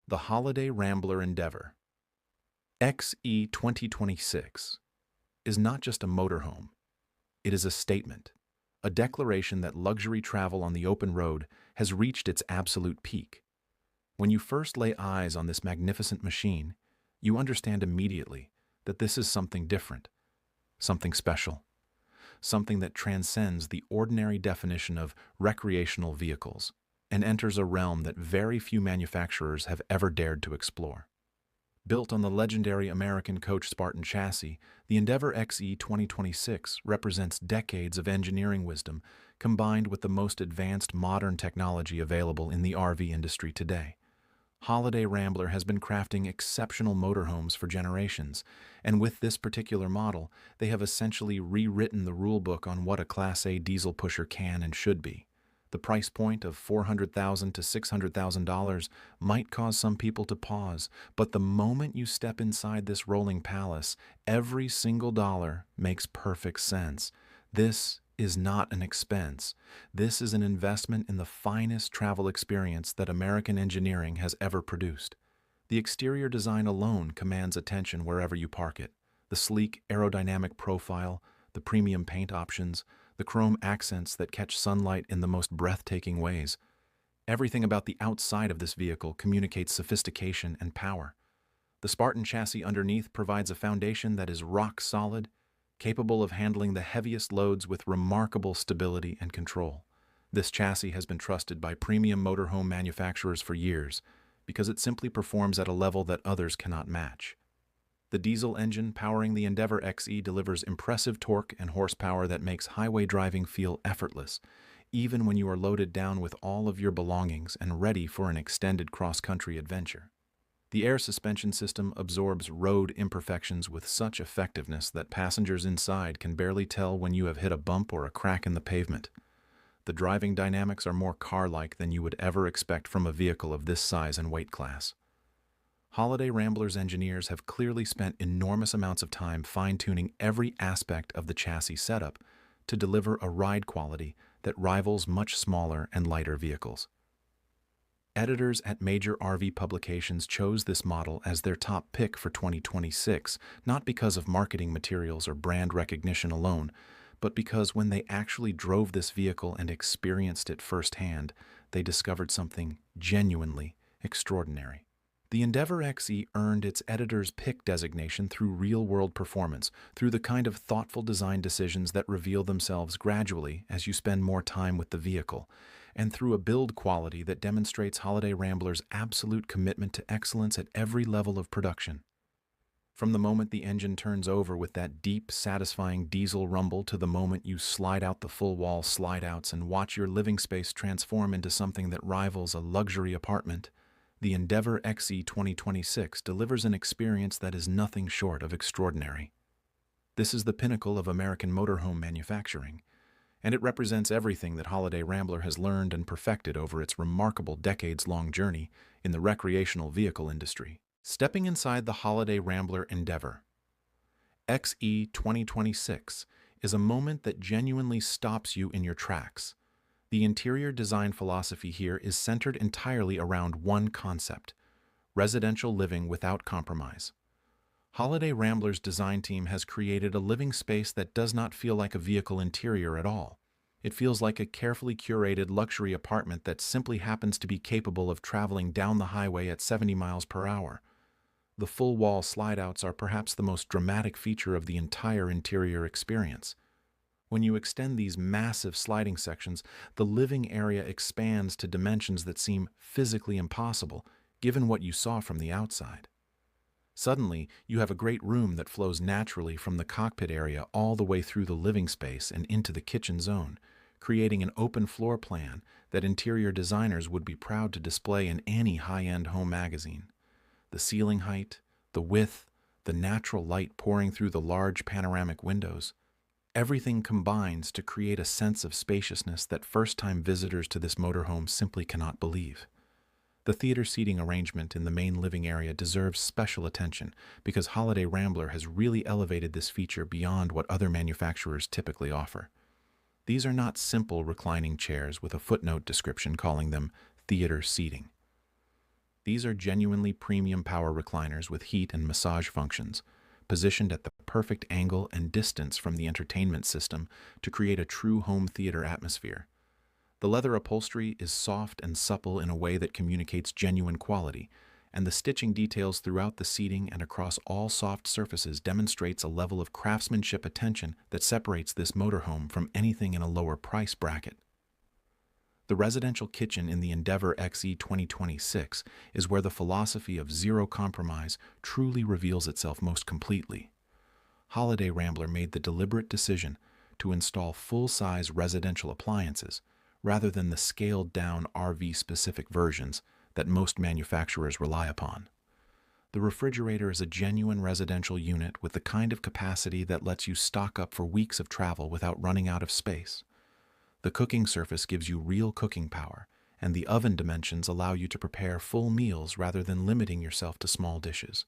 The Holiday Rambler Endeavor XE 2026 is not just a motorhome, it is a statement, a declaration that luxury travel on the open road has reached its absolute peak. When you first lay eyes on this magnificent machine, you understand immediately that this is something different, something special, something that transcends the ordinary definition of recreational vehicles and enters a realm that very few manufacturers have ever dared to explore. Built on the legendary American coach Spartan chassis, the Endeavor XE 2026 represents decades of engineering wisdom combined with the most advanced modern technology available in the RV industry today. Holiday Rambler has been crafting exceptional motorhomes for generations, and with this particular model, they have essentially rewritten the rulebook on what a Class A diesel pusher can and should be. The price point of $400,000 to $600,000 might cause some people to pause, but the moment you step inside this rolling palace, every single dollar makes perfect sense. This is not an expense. This is an investment in the finest travel experience that American engineering has ever produced. The exterior design alone commands attention wherever you park it. The sleek aerodynamic profile, the premium paint options, the chrome accents that catch sunlight in the most breathtaking ways. Everything about the outside of this vehicle communicates sophistication and power. The Spartan chassis underneath provides a foundation that is rock solid, capable of handling the heaviest loads with remarkable stability and control. This chassis has been trusted by premium motorhome manufacturers for years because it simply performs at a level that others cannot match. The diesel engine powering the Endeavor XE delivers impressive torque and horsepower that makes highway driving feel effortless, even when you are loaded down with all of your belongings and ready for an extended cross-country adventure. The air suspension system absorbs road imperfections with such effectiveness that passengers inside can barely tell when you have hit a bump or a crack in the pavement. The driving dynamics are more car-like than you would ever expect from a vehicle of this size and weight class. Holiday Rambler's engineers have clearly spent enormous amounts of time fine-tuning every aspect of the chassis setup to deliver a ride quality that rivals much smaller and lighter vehicles. Editors at major RV publications chose this model as their top pick for 2026, not because of marketing materials or brand recognition alone, but because when they actually drove this vehicle and experienced it firsthand, they discovered something genuinely extraordinary. The Endeavor XE earned its editor's pick designation through real-world performance, through the kind of thoughtful design decisions that reveal themselves gradually as you spend more time with the vehicle, and through a build quality that demonstrates Holiday Rambler's absolute commitment to excellence at every level of production. From the moment the engine turns over with that deep, satisfying diesel rumble to the moment you slide out the full-wall slide-outs and watch your living space transform into something that rivals a luxury apartment, the Endeavor XE 2026 delivers an experience that is nothing short of extraordinary. This is the pinnacle of American motorhome manufacturing, and it represents everything that Holiday Rambler has learned and perfected over its remarkable decades-long journey in the recreational vehicle industry. Stepping inside the Holiday Rambler Endeavor XE 2026 is a moment that genuinely stops you in your tracks. The interior design philosophy here is centered entirely around one concept: residential living without compromise. Holiday Rambler's design team has created a living space that does not feel like a vehicle interior at all. It feels like a carefully curated luxury apartment that simply happens to be capable of traveling down the highway at 70 miles per hour. The full-wall slide-outs are perhaps the most dramatic feature of the entire interior experience. When you extend these massive sliding sections, the living area expands to dimensions that seem physically impossible, given what you saw from the outside. Suddenly, you have a great room that flows naturally from the cockpit area all the way through the living space and into the kitchen zone, creating an open floor plan that interior designers would be proud to display in any high-end home magazine. The ceiling height, the width, the natural light pouring through the large panoramic windows, everything combines to create a sense of spaciousness that first-time visitors to this motorhome simply cannot believe. The theater seating arrangement in the main living area deserves special attention because Holiday Rambler has really elevated this feature beyond what other manufacturers typically offer. These are not simple reclining chairs with a footnote description calling them theater seating. These are genuinely premium power recliners with heat and massage functions, positioned at the perfect angle and distance from the entertainment system to create a true home theater atmosphere. The leather upholstery is soft and supple in a way that communicates genuine quality, and the stitching details throughout the seating and across all soft surfaces demonstrates a level of craftsmanship attention that separates this motorhome from anything in a lower price bracket. The residential kitchen in the Endeavor XE 2026 is where the philosophy of zero compromise truly reveals itself most completely. Holiday Rambler made the deliberate decision to install full-size residential appliances rather than the scaled-down RV-specific versions that most manufacturers rely upon. The refrigerator is a genuine residential unit with the kind of capacity that lets you stock up for weeks of travel without running out of space. The cooking surface gives you real cooking power, and the oven dimensions allow you to prepare full meals rather than limiting yourself to small dishes.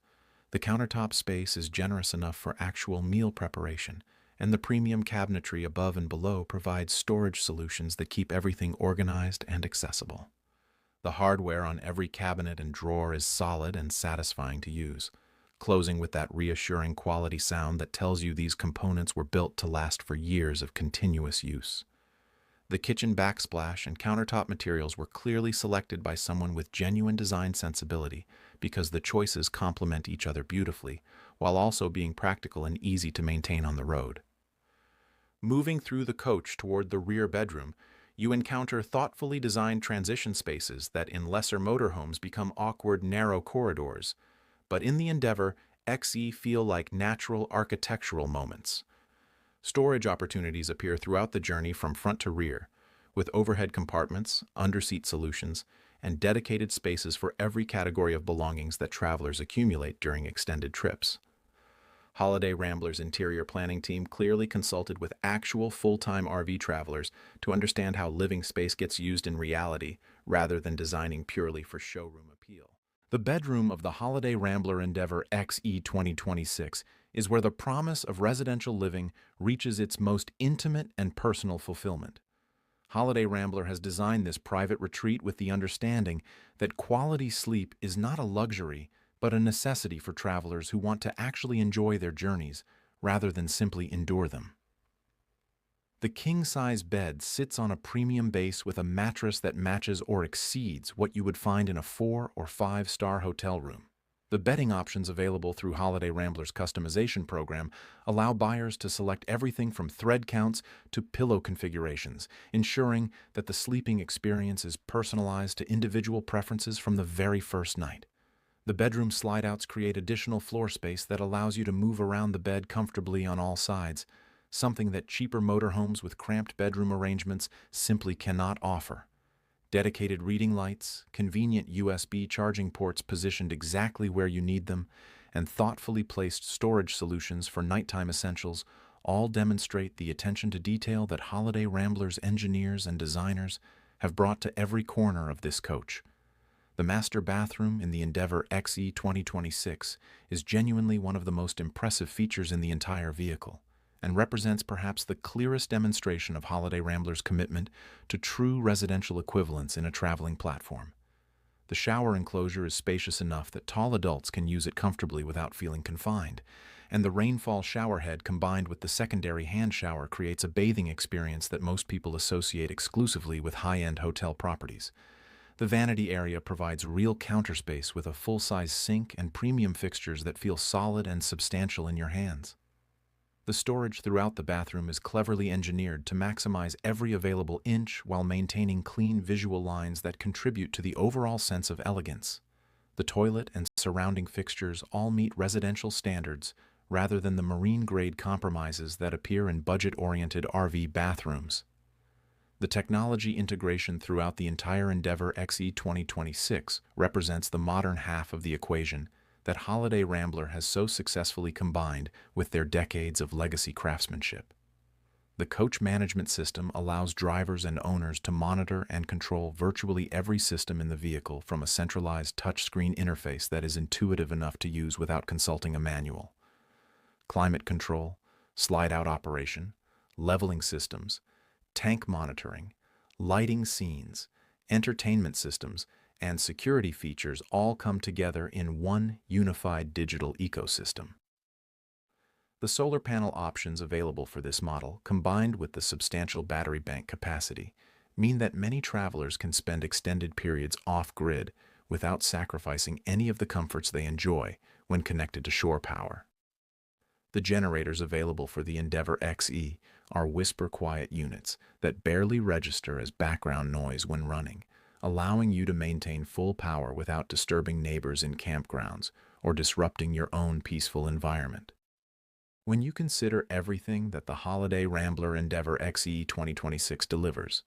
The countertop space is generous enough for actual meal preparation, and the premium cabinetry above and below provides storage solutions that keep everything organized and accessible. The hardware on every cabinet and drawer is solid and satisfying to use, closing with that reassuring quality sound that tells you these components were built to last for years of continuous use. The kitchen backsplash and countertop materials were clearly selected by someone with genuine design sensibility because the choices complement each other beautifully, while also being practical and easy to maintain on the road. Moving through the coach toward the rear bedroom, you encounter thoughtfully designed transition spaces that in lesser motorhomes become awkward, narrow corridors, but in the Endeavor XE feel like natural architectural moments. Storage opportunities appear throughout the journey from front to rear, with overhead compartments, underseat solutions, and dedicated spaces for every category of belongings that travelers accumulate during extended trips. Holiday Rambler's interior planning team clearly consulted with actual full-time RV travelers to understand how living space gets used in reality rather than designing purely for showroom appeal. The bedroom of the Holiday Rambler Endeavor XE 2026 is where the promise of residential living reaches its most intimate and personal fulfillment. Holiday Rambler has designed this private retreat with the understanding that quality sleep is not a luxury, but a necessity for travelers who want to actually enjoy their journeys rather than simply endure them. The king-size bed sits on a premium base with a mattress that matches or exceeds what you would find in a 4- or 5-star hotel room. The bedding options available through Holiday Rambler's customization program allow buyers to select everything from thread counts to pillow configurations, ensuring that the sleeping experience is personalized to individual preferences from the very first night. The bedroom slide-outs create additional floor space that allows you to move around the bed comfortably on all sides, something that cheaper motorhomes with cramped bedroom arrangements simply cannot offer. Dedicated reading lights, convenient USB charging ports positioned exactly where you need them, and thoughtfully placed storage solutions for nighttime essentials all demonstrate the attention to detail that Holiday Rambler's engineers and designers have brought to every corner of this coach. The master bathroom in the Endeavor XE 2026 is genuinely one of the most impressive features in the entire vehicle, and represents perhaps the clearest demonstration of Holiday Rambler's commitment to true residential equivalence in a traveling platform. The shower enclosure is spacious enough that tall adults can use it comfortably without feeling confined, and the rainfall shower head combined with the secondary hand shower creates a bathing experience that most people associate exclusively with high-end hotel properties. The vanity area provides real counter space with a full-size sink and premium fixtures that feel solid and substantial in your hands. The storage throughout the bathroom is cleverly engineered to maximize every available inch while maintaining clean visual lines that contribute to the overall sense of elegance. The toilet and surrounding fixtures all meet residential standards rather than the marine-grade compromises that appear in budget-oriented RV bathrooms. The technology integration throughout the entire Endeavor XE 2026 represents the modern half of the equation that Holiday Rambler has so successfully combined with their decades of legacy craftsmanship. The coach management system allows drivers and owners to monitor and control virtually every system in the vehicle from a centralized touchscreen interface that is intuitive enough to use without consulting a manual. Climate control, slide-out operation, leveling systems, tank monitoring, lighting scenes, entertainment systems, and security features all come together in one unified digital ecosystem. The solar panel options available for this model, combined with the substantial battery bank capacity, mean that many travelers can spend extended periods off-grid without sacrificing any of the comforts they enjoy when connected to shore power. The generators available for the Endeavour XE are whisper-quiet units that barely register as background noise when running, allowing you to maintain full power without disturbing neighbors in campgrounds or disrupting your own peaceful environment. When you consider everything that the holiday Rambler Endeavour XE 2026 delivers,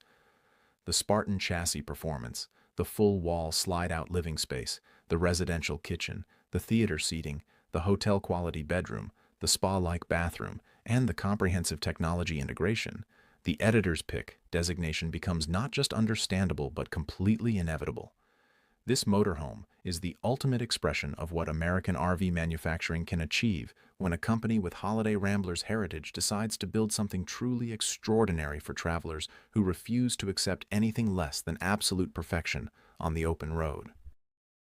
the Spartan chassis performance, the full-wall slide-out living space, the residential kitchen, the theater seating, the hotel-quality bedroom, the spa-like bathroom, and the comprehensive technology integration, the editor's pick designation becomes not just understandable but completely inevitable. This motorhome is the ultimate expression of what American RV manufacturing can achieve when a company with Holiday Rambler's heritage decides to build something truly extraordinary for travelers who refuse to accept anything less than absolute perfection on the open road.